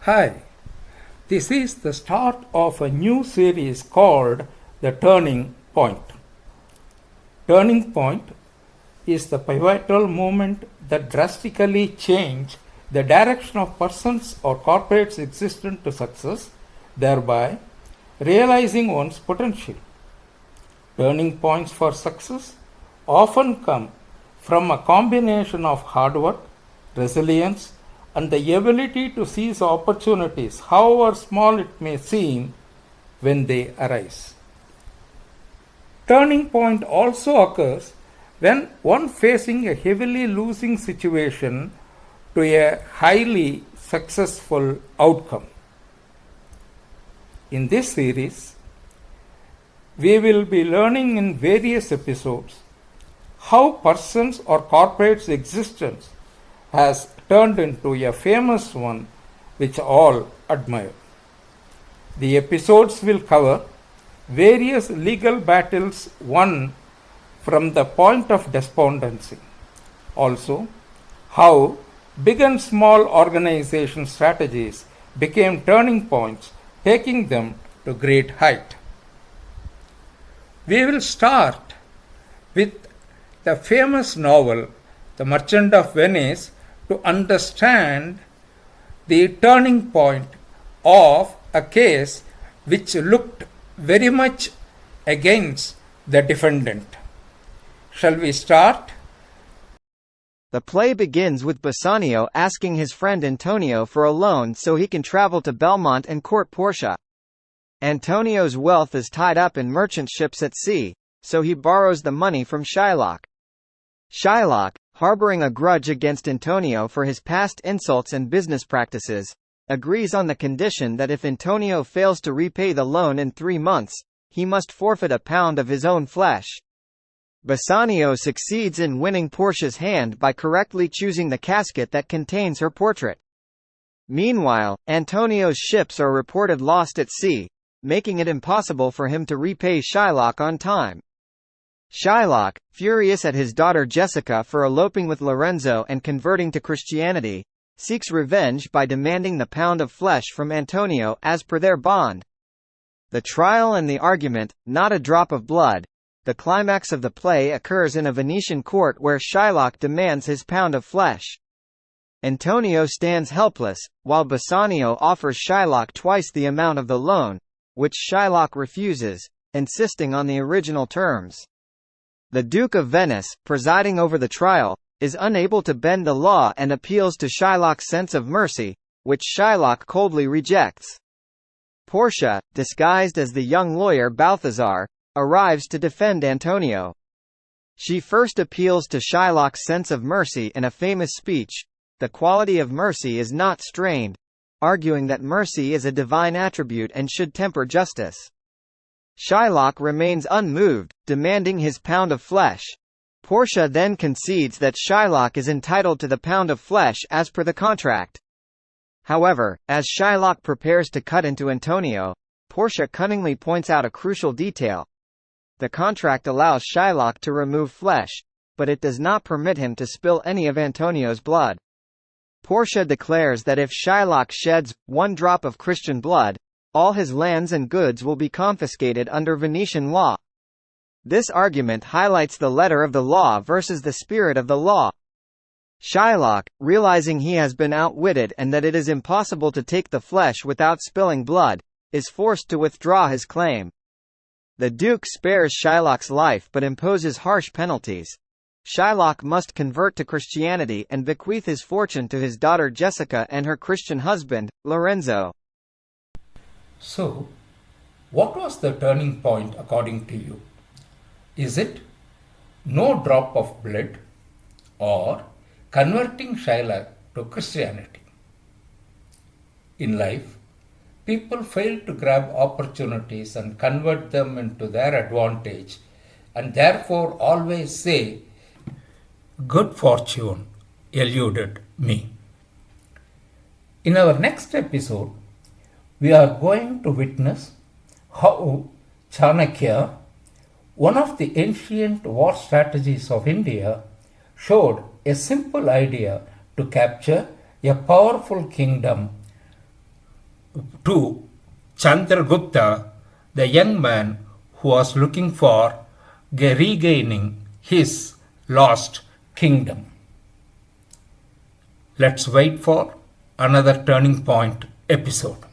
Hi, this is the start of a new series called The Turning Point. Turning point is the pivotal moment that drastically changed the direction of persons or corporates' existence to success, thereby realizing one's potential. Turning points for success often come from a combination of hard work, resilience, and the ability to seize opportunities, however small it may seem, when they arise. Turning point also occurs when one facing a heavily losing situation to a highly successful outcome. In this series, we will be learning in various episodes how persons or corporates' existence has turned into a famous one which all admire. The episodes will cover various legal battles won from the point of despondency. Also, how big and small organization strategies became turning points, taking them to great height. We will start with the famous novel The Merchant of Venice to understand the turning point of a case which looked very much against the defendant. Shall we start? The play begins with Bassanio asking his friend Antonio for a loan so he can travel to Belmont and court Portia. Antonio's wealth is tied up in merchant ships at sea, so he borrows the money from Shylock. Shylock, harboring a grudge against Antonio for his past insults and business practices, agrees on the condition that if Antonio fails to repay the loan in 3 months, he must forfeit a pound of his own flesh. Bassanio succeeds in winning Portia's hand by correctly choosing the casket that contains her portrait. Meanwhile, Antonio's ships are reported lost at sea, making it impossible for him to repay Shylock on time. Shylock, furious at his daughter Jessica for eloping with Lorenzo and converting to Christianity, seeks revenge by demanding the pound of flesh from Antonio as per their bond. The trial and the argument, not a drop of blood. The climax of the play occurs in a Venetian court where Shylock demands his pound of flesh. Antonio stands helpless, while Bassanio offers Shylock twice the amount of the loan, which Shylock refuses, insisting on the original terms. The Duke of Venice, presiding over the trial, is unable to bend the law and appeals to Shylock's sense of mercy, which Shylock coldly rejects. Portia, disguised as the young lawyer Balthazar, arrives to defend Antonio. She first appeals to Shylock's sense of mercy in a famous speech. The quality of mercy is not strained, arguing that mercy is a divine attribute and should temper justice. Shylock remains unmoved, demanding his pound of flesh. Portia then concedes that Shylock is entitled to the pound of flesh as per the contract. However, as Shylock prepares to cut into Antonio, Portia cunningly points out a crucial detail. The contract allows Shylock to remove flesh, but it does not permit him to spill any of Antonio's blood. Portia declares that if Shylock sheds 1 drop of Christian blood, all his lands and goods will be confiscated under Venetian law. This argument highlights the letter of the law versus the spirit of the law. Shylock, realizing he has been outwitted and that it is impossible to take the flesh without spilling blood, is forced to withdraw his claim. The Duke spares Shylock's life but imposes harsh penalties. Shylock must convert to Christianity and bequeath his fortune to his daughter Jessica and her Christian husband, Lorenzo. So, what was the turning point according to you? Is it no drop of blood or converting Shylock to Christianity? In life, people fail to grab opportunities and convert them into their advantage and therefore always say, "Good fortune eluded me." In our next episode, we are going to witness how Chanakya, one of the ancient war strategies of India, showed a simple idea to capture a powerful kingdom to Chandragupta, the young man who was looking for regaining his lost kingdom. Let's wait for another turning point episode.